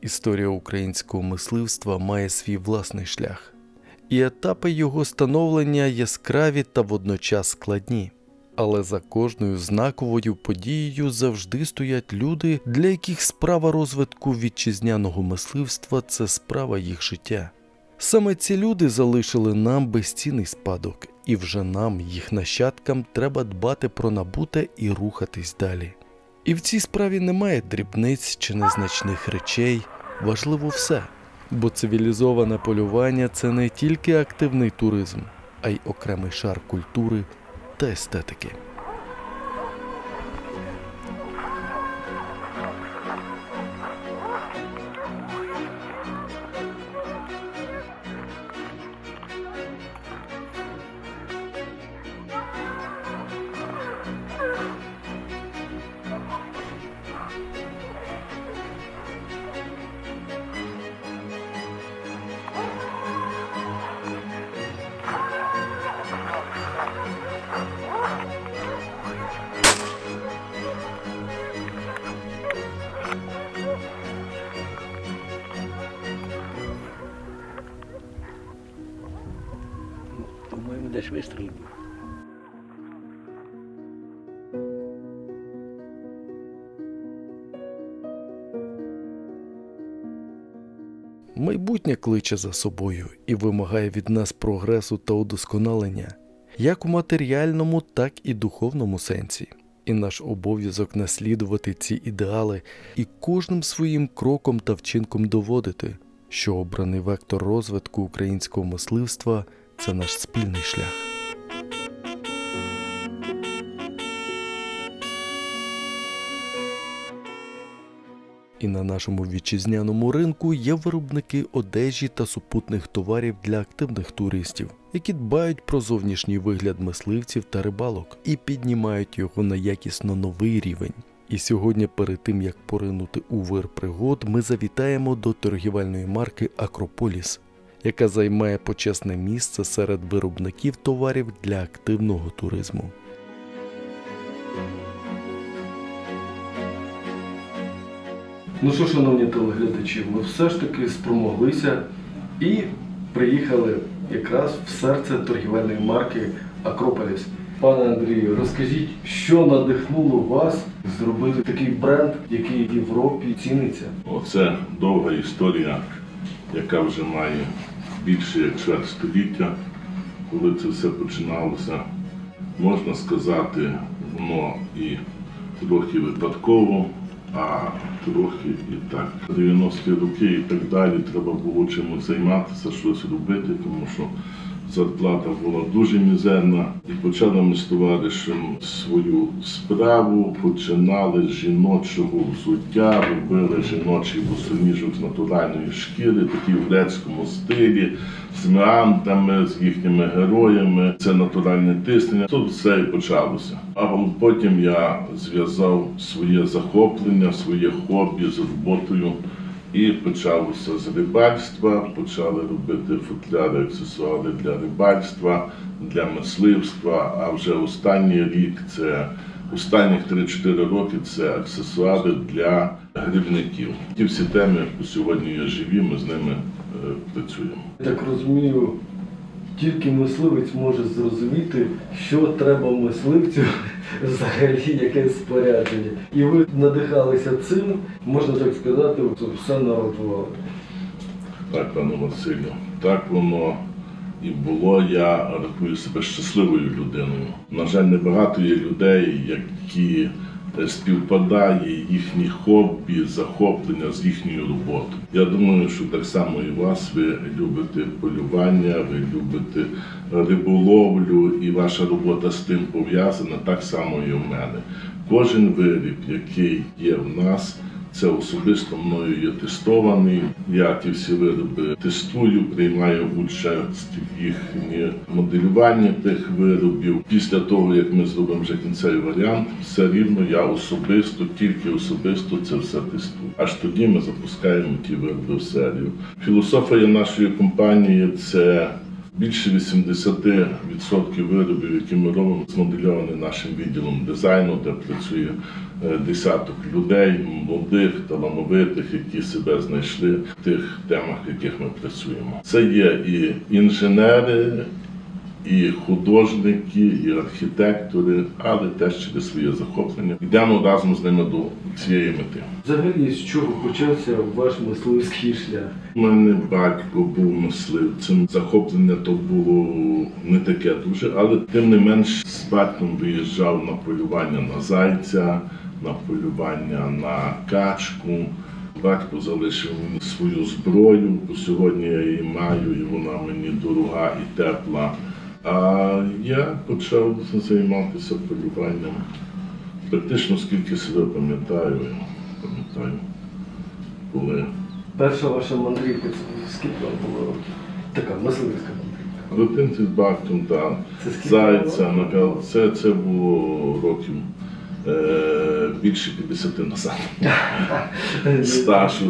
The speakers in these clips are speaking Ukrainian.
Історія українського мисливства має свій власний шлях. І етапи його становлення яскраві та водночас складні. Але за кожною знаковою подією завжди стоять люди, для яких справа розвитку вітчизняного мисливства – це справа їх життя. Саме ці люди залишили нам безцінний спадок, і вже нам, їх нащадкам, треба дбати про набуте і рухатись далі. І в цій справі немає дрібниць чи незначних речей, важливо все. Бо цивілізоване полювання – це не тільки активний туризм, а й окремий шар культури та естетики. По-моєму, десь вистріл був. Майбутнє кличе за собою і вимагає від нас прогресу та удосконалення, як у матеріальному, так і духовному сенсі. І наш обов'язок наслідувати ці ідеали і кожним своїм кроком та вчинком доводити, що обраний вектор розвитку українського мисливства – це наш спільний шлях. І на нашому вітчизняному ринку є виробники одежі та супутних товарів для активних туристів, які дбають про зовнішній вигляд мисливців та рибалок і піднімають його на якісно новий рівень. І сьогодні, перед тим як поринути у вир пригод, ми завітаємо до торгівельної марки «Акрополіс», яка займає почесне місце серед виробників товарів для активного туризму. Ну що, шановні телеглядачі, ми все ж таки спромоглися і приїхали якраз в серце торгівельної марки «Акрополіс». Пане Андрію, розкажіть, що надихнуло вас зробити такий бренд, який в Європі ціниться? Оце довга історія, яка вже має більше як чверть століття, коли це все починалося. Можна сказати, воно і трохи випадково, а трохи і так. 90-ті роки і так далі треба було чимось займатися, щось робити, тому що зарплата була дуже мізерна. І почали ми з товаришем свою справу, починали з жіночого взуття, робили жіночий босоніжок з натуральної шкіри, такий в грецькому стилі, з меандрами, з їхніми героями. Це натуральне тиснення. Тут все і почалося. А потім я зв'язав своє захоплення, своє хобі з роботою. І почалося з рибальства, почали робити футляри, аксесуари для рибальства, для мисливства, а вже останній рік, останніх 3-4 роки це аксесуари для грибників. Ті всі теми сьогодні є живі, ми з ними працюємо. Я так розумію, тільки мисливець може зрозуміти, що треба мисливцю взагалі, яке спорядження. І ви надихалися цим, можна так сказати, все народжували. Так, пане Василю, так воно і було. Я рахую себе щасливою людиною. На жаль, небагато є людей, які співпадає їхні хобі, захоплення з їхньою роботою. Я думаю, що так само і вас, ви любите полювання, ви любите риболовлю, і ваша робота з тим пов'язана, так само і в мене. Кожен виріб, який є в нас, це особисто мною є тестований. Я ті всі вироби тестую, приймаю участь в їхнє моделюванні тих виробів. Після того, як ми зробимо вже кінцевий варіант, все рівно я особисто, тільки особисто це все тестую. Аж тоді ми запускаємо ті вироби в серію. Філософія нашої компанії – це більше 80% виробів, які ми робимо, змодельовані нашим відділом дизайну, де працює десяток людей, молодих, талановитих, які себе знайшли в тих темах, в яких ми працюємо. Це є і інженери, і художники, і архітектори, але теж через своє захоплення. Йдемо разом з ними до цієї мети. Взагалі, з чого почався ваш мисливський шлях? У мене батько був мисливцем. Захоплення то було не таке дуже, але тим не менш з батьком виїжджав на полювання на зайця, на полювання на качку. Батько залишив мені свою зброю, бо сьогодні я її маю, і вона мені дорога і тепла. А я почав займатися полюванням. Практично скільки себе пам'ятаю, коли... Перша ваша мандрівка, скільки вам було років? Така мисливська мандрівка. Родинці з батьком, так. Це скільки Зайця, було? це було років більше 50 назад.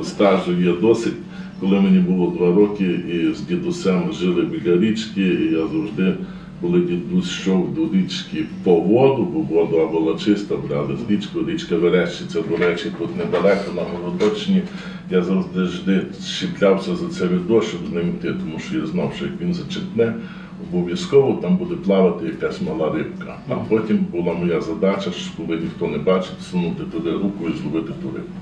Стажу є досить. Коли мені було 2 роки, і з дідусем жили біля річки, і я завжди, коли дідусь йшов до річки по воду, бо воду або лачиста брали з річка Верещиця, до речі, тут недалеко на Городочині, я завжди щіплявся за це відро, щоб з ним йти, тому що я знав, що як він зачерпне, обов'язково там буде плавати якась мала рибка. А потім була моя задача, коли ніхто не бачить, сунути туди руку і зловити ту рибку.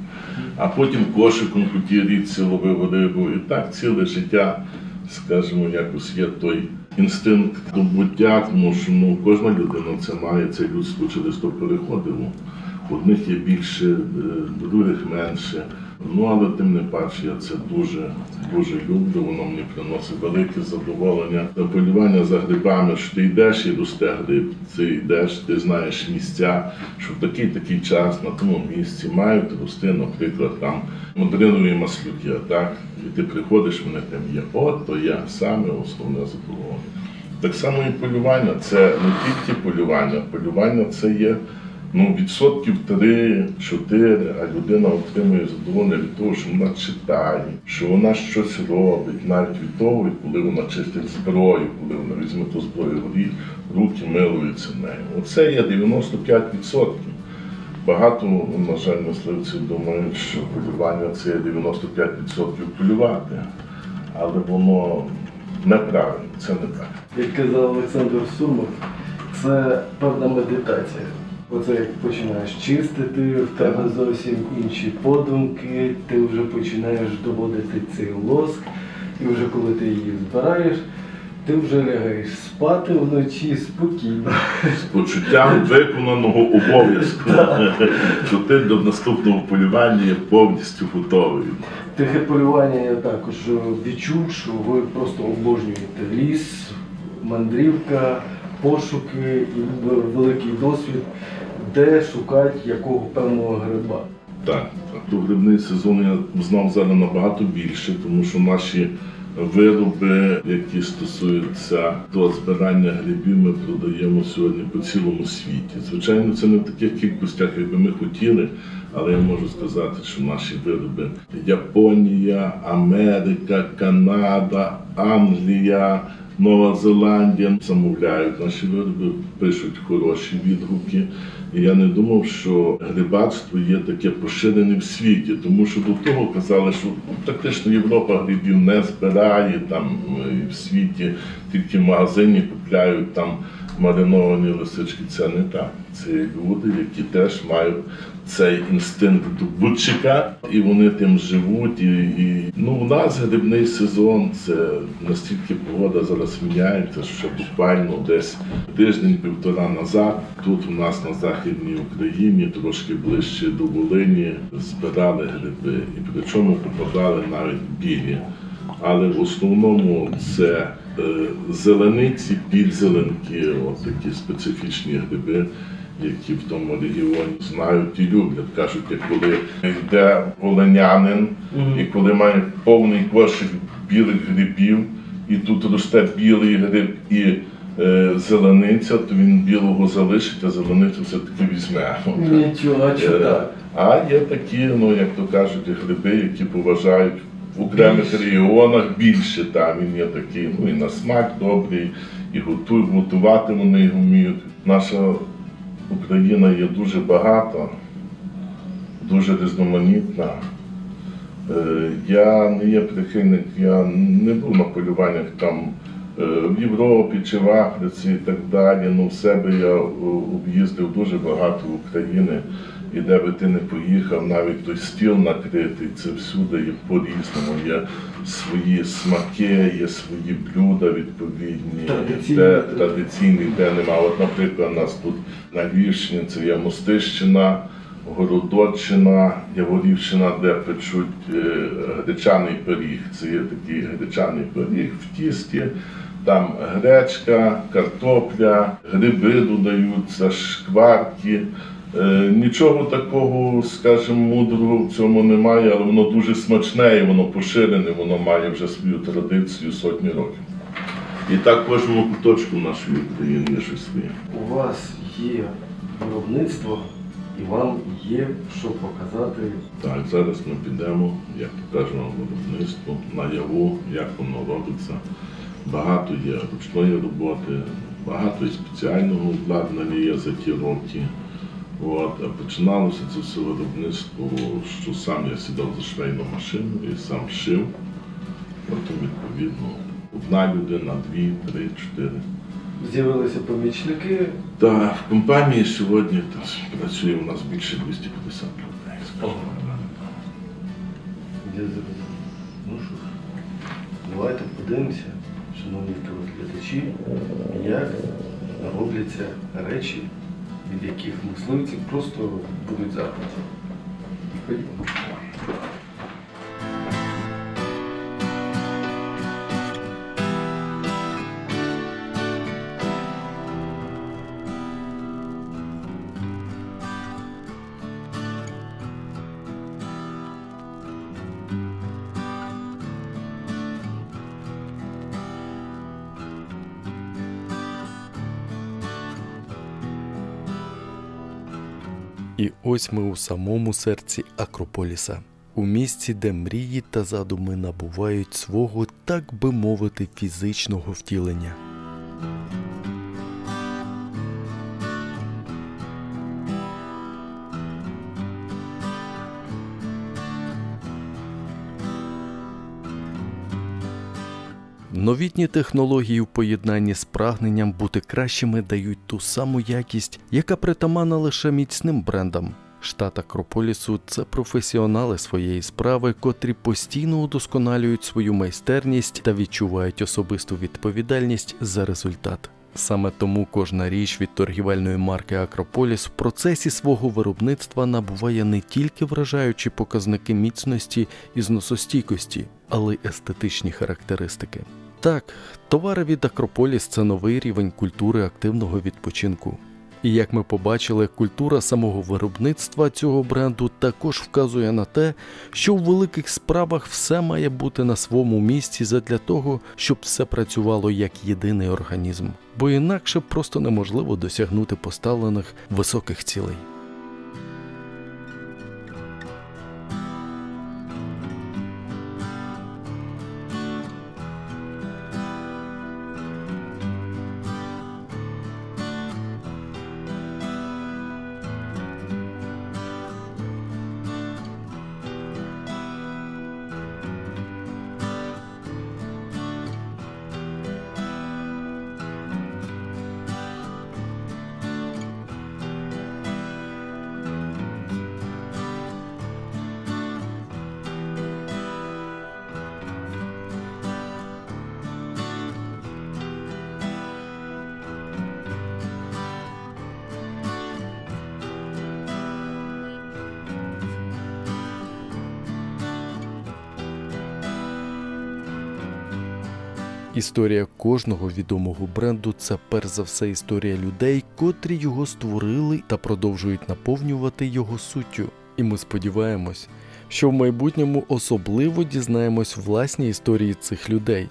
А потім кошиком по тій річці ловив рибу. І так ціле життя, скажімо, якось є той інстинкт добуття, тому що кожна людина це має, це людство через то переходило. Одних є більше, других менше. Але тим не паче я це дуже люблю, воно мені приносить велике задоволення. Полювання за грибами, що ти йдеш і росте гриб, ти йдеш, ти знаєш місця, що в такий час на тому місці мають рости, наприклад, там мандринові маслюки, так? І ти приходиш, вони там є. От то є саме основне задоволення. Так само і полювання, це не тільки полювання це є 3-4, а людина отримує задоволення від того, що вона читає, що вона щось робить, навіть від того, коли вона чистить зброю, коли вона візьме ту зброю в руки, милується нею. Оце є 95%. Багато, на жаль, мисливців думають, що полювання – це є 95% полювати, але воно неправильно, це не так. Як казав Олександр Сурмов, це певна медитація. Оце як починаєш чистити, в тебе зовсім інші подумки, ти вже починаєш доводити цей лоск, і вже коли ти її збираєш, ти вже лягаєш спати вночі спокійно. З почуттям виконаного обов'язку, що ти до наступного полювання є повністю готовий. Тихе полювання я також відчув, що ви просто обожнюєте ліс, мандрівка, пошуки і великий досвід, де шукати якого певного гриба. Так, то грибний сезон я знав зараз набагато більше, тому що наші вироби, які стосуються до збирання грибів, ми продаємо сьогодні по цілому світі. Звичайно, це не в таких кількостях, як би ми хотіли, але я можу сказати, що наші вироби Японія, Америка, Канада, Англія, Нова Зеландія замовляють наші вироби, пишуть хороші відгуки. І я не думав, що грибарство є таке поширене в світі, тому що до того казали, що практично Європа грибів не збирає, там в світі тільки в магазині купляють там мариновані лисички. Це не так. Це люди, які теж мають цей інстинкт добутчика, і вони тим живуть. У нас грибний сезон, це настільки погода зараз міняється, що буквально десь тиждень-півтора назад, тут у нас на Західній Україні, трошки ближче до Волині, збирали гриби, і причому попадали навіть білі. Але в основному це зелениці, підзеленки, от такі специфічні гриби, які в тому регіоні знають і люблять. Кажуть, коли йде волинянин, і коли має повний кошик білих грибів, і тут росте білий гриб і зелениця, то він білого залишить, а зеленицю все-таки візьме. Нічого, а чого так? А є такі, як то кажуть, гриби, які поважають в окремих регіонах більше. Там він є такий, і на смак добрий, і готувати вони його вміють. Наша Україна є дуже багата, дуже різноманітна. Я не є прихильник, я не був на полюваннях там в Європі чи в Африці і так далі. Ну, в себе я об'їздив дуже багато України. І де би ти не поїхав, навіть той стіл накритий, це всюди є по-різному, є свої смаки, є свої блюда відповідні, де традиційні, де нема. От, наприклад, у нас тут на Львівщині це є Мостищина, Городоччина, Яворівщина, де печуть гречаний пиріг. Це є такий гречаний пиріг в тісті. Там гречка, картопля, гриби додаються, шкварки. Нічого такого, скажімо, мудрого в цьому немає, але воно дуже смачне і воно поширене, воно має вже свою традицію сотні років. І так кожному куточку нашої України є щось своє. У вас є виробництво і вам є що показати. Так, зараз ми підемо, як то кажемо, виробництво, наяву, як воно робиться. Багато є ручної роботи, багато і спеціального обладнання є за ті роки. А починалося це все виробництво, що сам я сідав за швейну машину і сам шив. Потім, відповідно, одна людина, 2, 3, 4. З'явилися помічники. Так, в компанії сьогодні працює у нас більше 250 людей, скажімо. Ну що ж, давайте подивимося, шановні телеглядачі, як робляться речі, від яких мисливці просто будуть захваті. Ходімо. І ось ми у самому серці Акрополіса. У місці, де мрії та задуми набувають свого, так би мовити, фізичного втілення. Новітні технології в поєднанні з прагненням бути кращими дають ту саму якість, яка притаманна лише міцним брендам. Штат Акрополісу – це професіонали своєї справи, котрі постійно удосконалюють свою майстерність та відчувають особисту відповідальність за результат. Саме тому кожна річ від торгівельної марки Акрополіс в процесі свого виробництва набуває не тільки вражаючі показники міцності і зносостійкості, але й естетичні характеристики. Так, товари від Акрополіс – це новий рівень культури активного відпочинку. І як ми побачили, культура самого виробництва цього бренду також вказує на те, що у великих справах все має бути на своєму місці задля того, щоб все працювало як єдиний організм. Бо інакше просто неможливо досягнути поставлених високих цілей. Історія кожного відомого бренду – це перш за все історія людей, котрі його створили та продовжують наповнювати його суттю. І ми сподіваємось, що в майбутньому особливо дізнаємось власні історії цих людей,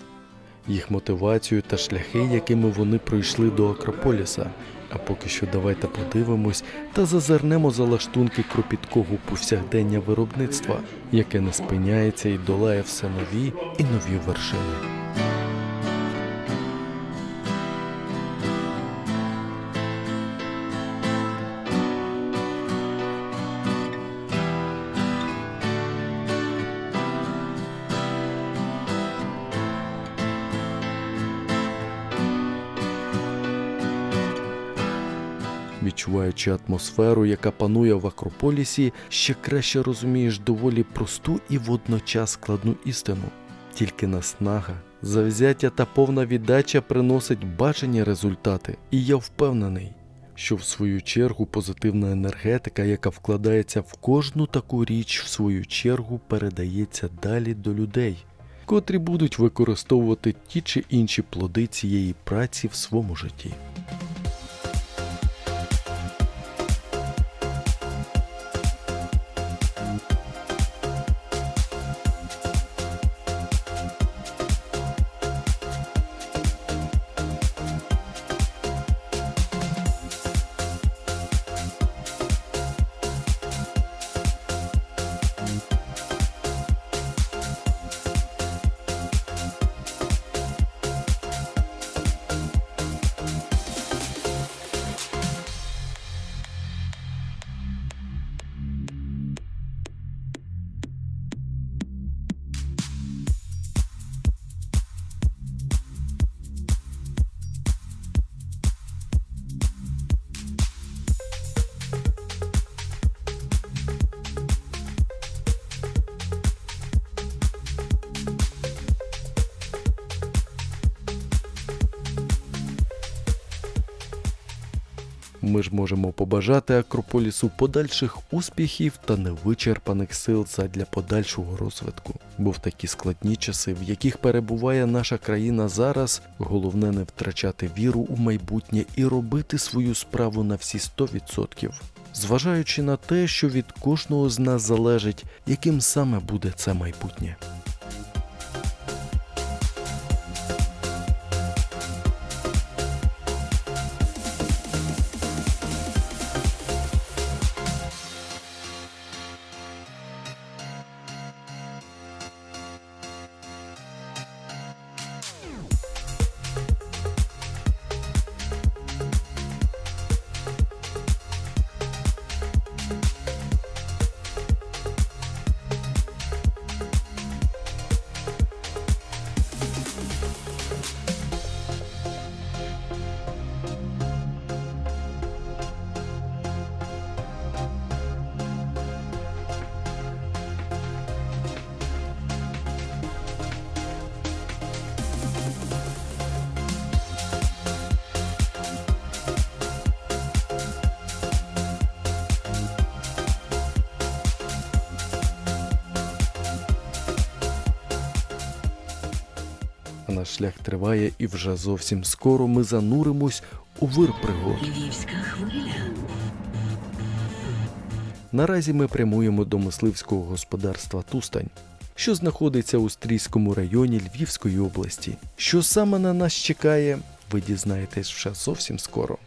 їх мотивацію та шляхи, якими вони пройшли до Акрополіса. А поки що давайте подивимось та зазирнемо за лаштунки кропіткого повсякдення виробництва, яке не спиняється і долає все нові і нові вершини. відчуваючи атмосферу, яка панує в Акрополісі, ще краще розумієш доволі просту і водночас складну істину. Тільки наснага, завзяття та повна віддача приносить бажані результати. І я впевнений, що в свою чергу позитивна енергетика, яка вкладається в кожну таку річ, в свою чергу передається далі до людей, котрі будуть використовувати ті чи інші плоди цієї праці в своєму житті. Ми ж можемо побажати Акрополісу подальших успіхів та невичерпаних сил задля подальшого розвитку. Бо в такі складні часи, в яких перебуває наша країна зараз, головне не втрачати віру у майбутнє і робити свою справу на всі 100%. Зважаючи на те, що від кожного з нас залежить, яким саме буде це майбутнє. Наш шлях триває, і вже зовсім скоро ми зануримось у вир пригод. Львівська хвиля. Наразі ми прямуємо до мисливського господарства «Тустань», що знаходиться у Стрийському районі Львівської області. Що саме на нас чекає, ви дізнаєтесь вже зовсім скоро.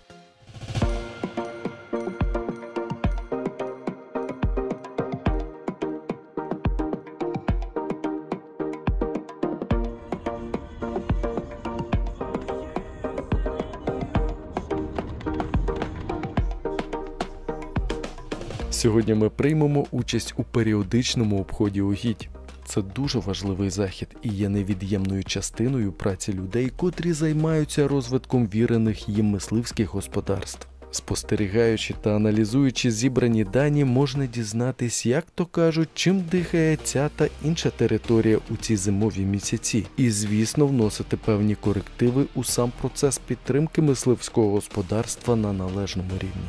Сьогодні ми приймемо участь у періодичному обході угідь. Це дуже важливий захід і є невід'ємною частиною праці людей, котрі займаються розвитком вірених їм мисливських господарств. Спостерігаючи та аналізуючи зібрані дані, можна дізнатись, як то кажуть, чим дихає ця та інша територія у ці зимові місяці. І, звісно, вносити певні корективи у сам процес підтримки мисливського господарства на належному рівні.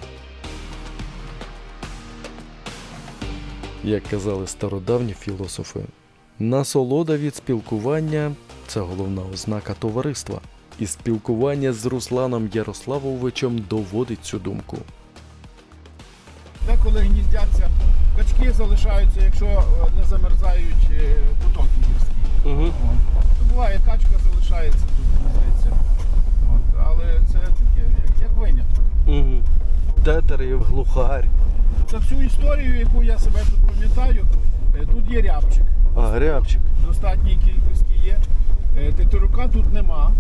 Як казали стародавні філософи, насолода від спілкування – це головна ознака товариства. І спілкування з Русланом Ярославовичем доводить цю думку. Деколи гніздяться, качки залишаються, якщо не замерзають потоки гірські. То буває, качка залишається тут, гніздиться. Але це таке, як виняток. Тетерів, глухарь. За всю історію, яку я себе тут пам'ятаю, тут є рябчик. А, рябчик. В достатній кількості є. Тетерука тут нема,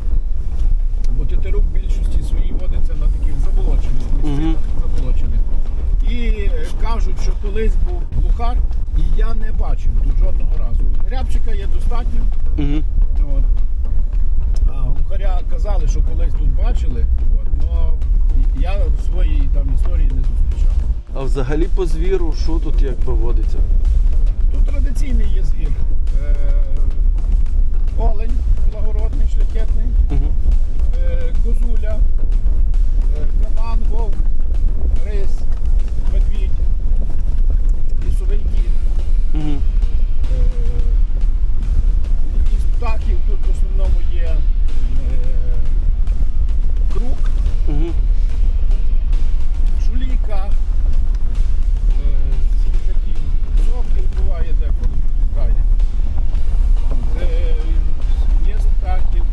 бо тетерук в більшості своїй водиться на таких заболочених місцях. Заболочених. І кажуть, що колись був глухар, і я не бачив тут жодного разу. Рябчика є достатньо. От. Глухаря казали, що колись тут бачили, але я в своїй там історії не зустрічав. А взагалі по звіру, що тут якби водиться? Тут традиційний є звір. Олень благородний, шляхетний, козуля, кабан, вовк, рись, медвідь, лісовий кіт. Із птахів тут в основному є крук, шуліка, сокіл буває деколи літає. Є з птахів,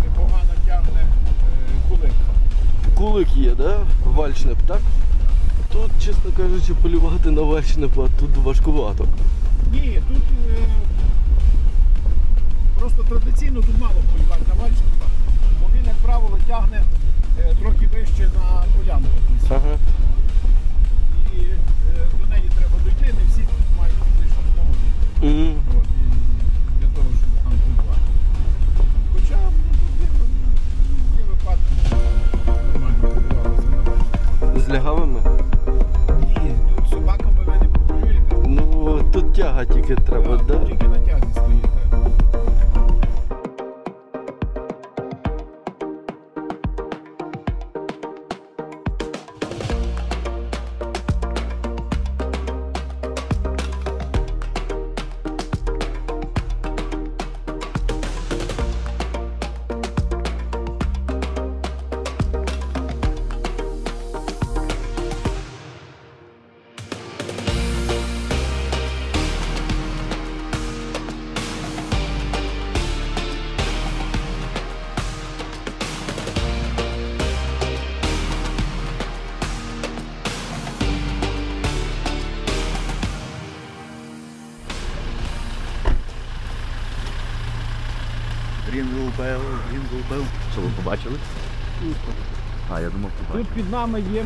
непогано тягне кулик. Кулик є, да? Вальшнеп, так? Тут, чесно кажучи, полювати на вальшнепа тут важкувато. Ні, тут просто традиційно тут мало полювати на вальшнепа, бо він, як правило, тягне трохи вище на полянку. Ага. І до неї треба дойти, не всі мають фізичну допомогу. От, і для того, щоб там полювати. Хоча є випадки, що нормально полювалося на вальшнепа. З лягавими? Ні, тут з собаками ви не полюєте. Ну, тут тяга тільки треба, Так, да? тут тільки на тязі стоїте. Грінгл Белл. Що ви побачили? А, я думав, побачили. Тут під нами є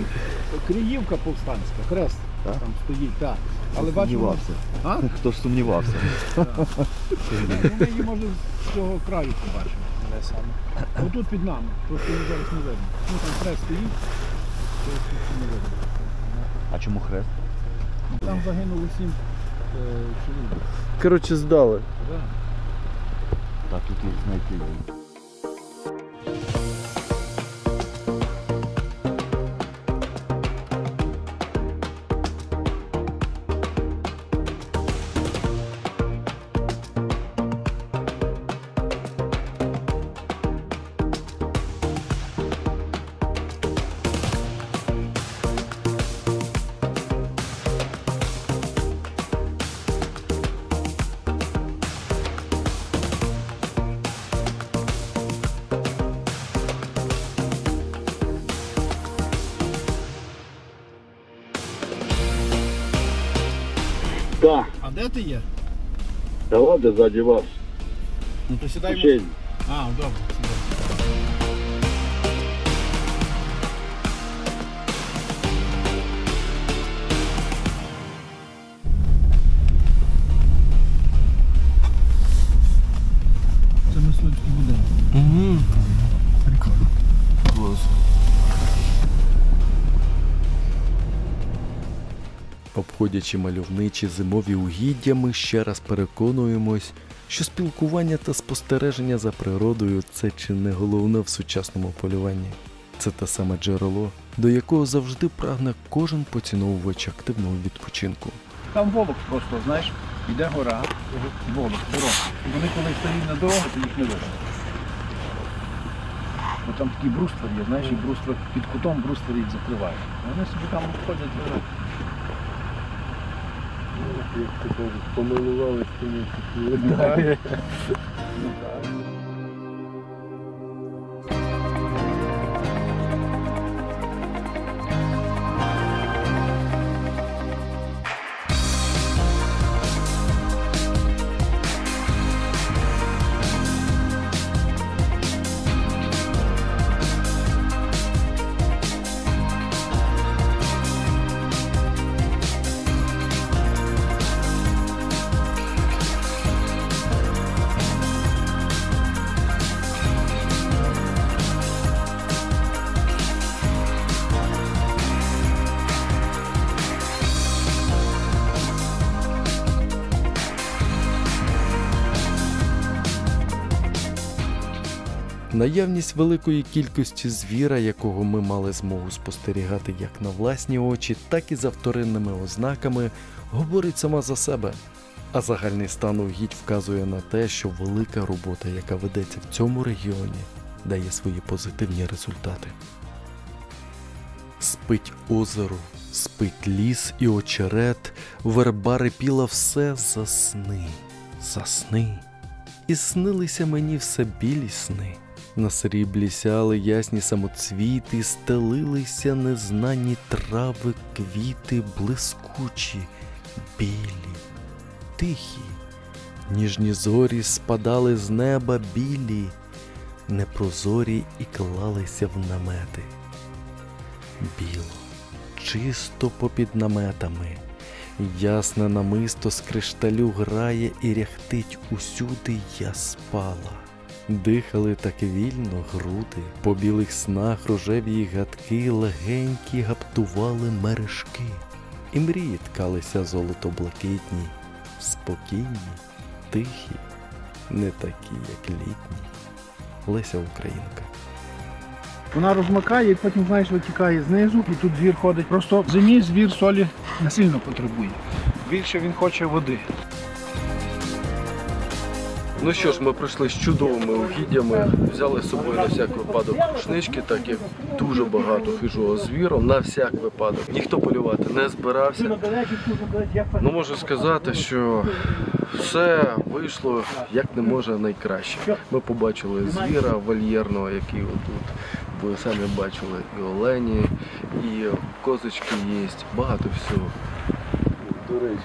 Криївка повстанська, хрест там стоїть, так. Але бачимо, Сумнівався. Хто ж сумнівався? ми її може з цього краю побачимо. Де саме? Отут під нами, просто її зараз не видно. Ну там хрест стоїть, то тут не видно. А чому хрест? Там загинуло 7 чоловік. Коротше, здали. Да. Так, тут їх знайти. Да, А де ти є? да ладно, сзади вас. Ну то сідай. Учень. А, добре, сідай. Це мисливський будинок. Прикольно. Клас. Обходячи мальовничі зимові угіддя, ми ще раз переконуємось, що спілкування та спостереження за природою – це чи не головне в сучасному полюванні. Це те саме джерело, до якого завжди прагне кожен поціновувач активного відпочинку. Там волок просто, знаєш, йде гора, волок, дорога. І вони коли стоять на дорогу, то їх не видно. Бо там такий бруствер є, знаєш, і бруствер під кутом бруствер їх закриває. Вони собі там ходять. Як ти кажеш, помилувалися тими. Наявність великої кількості звіра, якого ми мали змогу спостерігати як на власні очі, так і за вторинними ознаками, говорить сама за себе. А загальний стан угідь вказує на те, що велика робота, яка ведеться в цьому регіоні, дає свої позитивні результати. Спить озеро, спить ліс і очерет, верба репіла все засни, засни. І снилися мені все білі сни. На сріблі сяли ясні самоцвіти, стелилися незнані трави, квіти, блискучі, білі, тихі. Ніжні зорі спадали з неба білі, непрозорі і клалися в намети. Біло, чисто попід наметами, ясне намисто з кришталю грає і ряхтить усюди я спала. Дихали так вільно груди, по білих снах рожеві гадки легенькі гаптували мережки. І мрії ткалися золото-блакитні, спокійні, тихі, не такі, як літні. Леся Українка. Вона розмикає і потім, знаєш, витікає знизу, і тут звір ходить. Просто в зимі звір солі не сильно потребує. Більше він хоче води. Ну що ж, ми прийшли з чудовими угіддями, взяли з собою на всяк випадок рушнички, так як дуже багато хижого звіру, на всяк випадок. Ніхто полювати не збирався. Ну, можу сказати, що все вийшло як не може найкраще. Ми побачили звіра вольєрного, який отут, ви самі бачили, і олені, і козочки є, багато всього. До речі,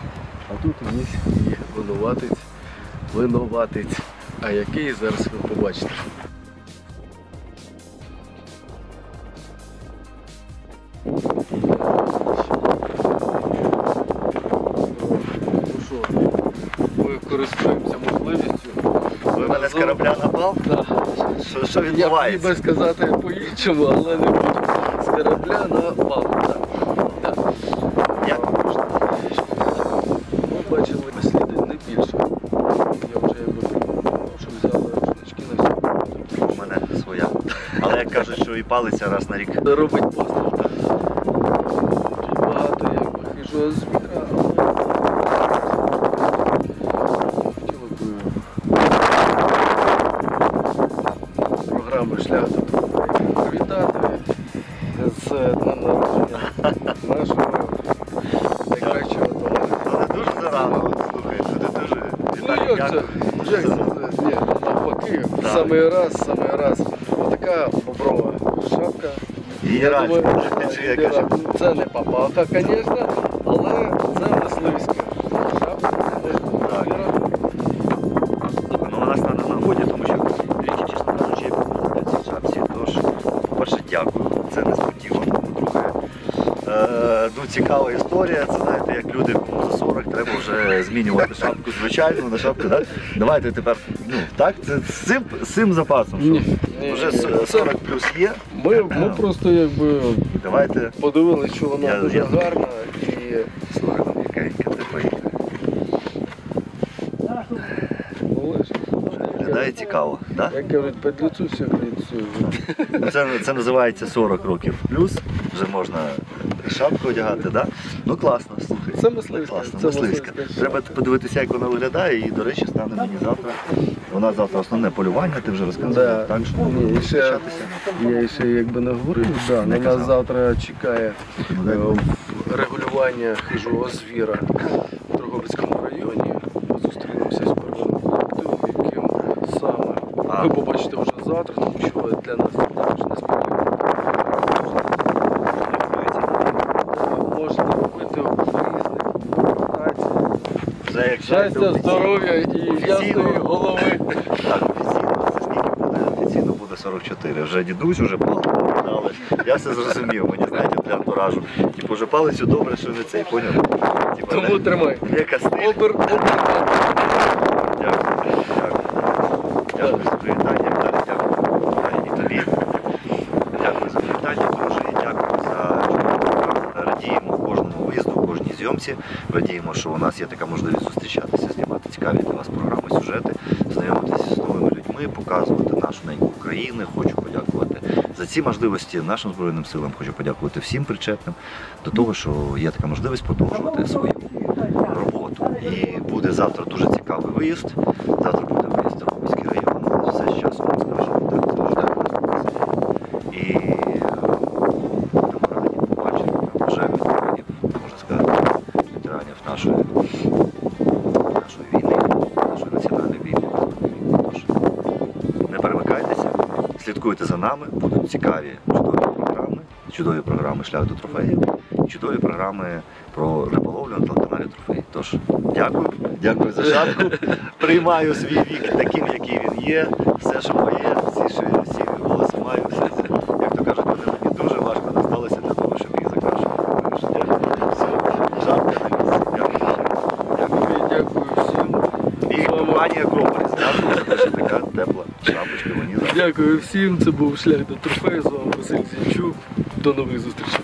а тут є і винуватець. А який, зараз ви побачите. Ну що, ми користуємося можливістю. Ви мене з корабля напав? Так. Що Я відбувається? хотів би сказати по-іншому, але не буду. З корабля на палубу. Так. Як можна? Ми бачили сліди не більше. Я вже що взяли рушнички на всі. У мене своя. Але як кажуть, що і палиться раз на рік. Робить постріл. Тут багато якби хижого звіра, але хотіли б програми «Шлях до Туру» привітати з днем народження нашого найкращого товариства. Але дуже зарано, от, слухай, що ти дуже. Ну як це? Як це? Ні, навпаки, в самий раз. Отака боброва шапка. І Я радь, думаю, чи я кажу. це не папаха, звісно, але це мисливська шапка. Ну, у нас на нагоді, тому що річ, чесно кажучи, я був на цій шапці. Тож, по-перше, дякую, це несподівано. По-друге, ну, цікава історія. Це, знаєте, як люди, кому за 40, треба вже змінювати шапку звичайну на шапку, так? Давайте тепер, ну, так, це з цим запасом, що вже 40 плюс є. Ми просто якби Давайте. подивилися, що вона Я- дуже я- гарна і Слухай, якеньке тепер. Виглядає цікаво, так? як кажуть, під лицу все к лицу. Це називається 40 років плюс, вже можна шапку одягати, да? Ну класно, слухай. Це мисливська. Класно, це мисливська. Треба подивитися, як вона виглядає, і, до речі, стане мені завтра. У нас завтра основне полювання, ти вже розказав. Да. Так, що Ні, і ще, зустрічатися. я ще якби не говорив, да, Не на казав. нас завтра чекає Ну, дай Бог. регулювання хижого звіра в Дрогобицькому районі. Ми зустрінемося з первинним колективом, яким саме. Ви побачите вже завтра, тому що для нас це також несподівано. Можете робити різних презентацій. Вже як Щастя, здоров'я і ясної голови. Так, офіційно, це скільки буде? Офіційно буде 44. Вже дідусь, вже палку дали. Я все зрозумів, мені, знаєте, для антуражу. Типу, вже палицю добре, що не цей, поняв? Типу, Тому тримай. Є кастиль. Обер. Дякую. Дякую за привітання, Віталій, дякую. І тобі. Дякую за привітання, друже, і дякую за чудову. Радіємо кожному виїзду, кожній зйомці. Радіємо, що у нас є така можливість зустрічатися, знімати цікаві для вас програми, сюжети, знайомитися з новими людьми. людьми, показувати нашу неньку України. Хочу подякувати за ці можливості нашим Збройним силам. Хочу подякувати всім причетним до того, що є така можливість продовжувати свою роботу. І буде завтра дуже цікавий виїзд. Завтра буде виїзд в Дрогобицький район. Все з часом ми скажемо так, завжди. І будемо раді побачити, бажаю ветеранів, можна сказати, ветеранів нашої війни, нашої національної війни. Тож, не перемикайтеся, слідкуйте за нами, будуть цікаві чудові програми «Шлях до трофеїв», чудові програми про риболовлю на телеканалі «Трофей». Тож, дякую за шапку, приймаю свій вік таким, який він є, все, що моє, всі волосся маю, все, як то кажуть, мені дуже важко досталося для того, щоб їх закрашувати. Шапка, Дякую всім. і компанія Акрополіс, дякую за те, що така тепла шапочка мені. Дякую всім. Це був «Шлях до трофею». З вами Василь Зінчук. До нових зустрічей.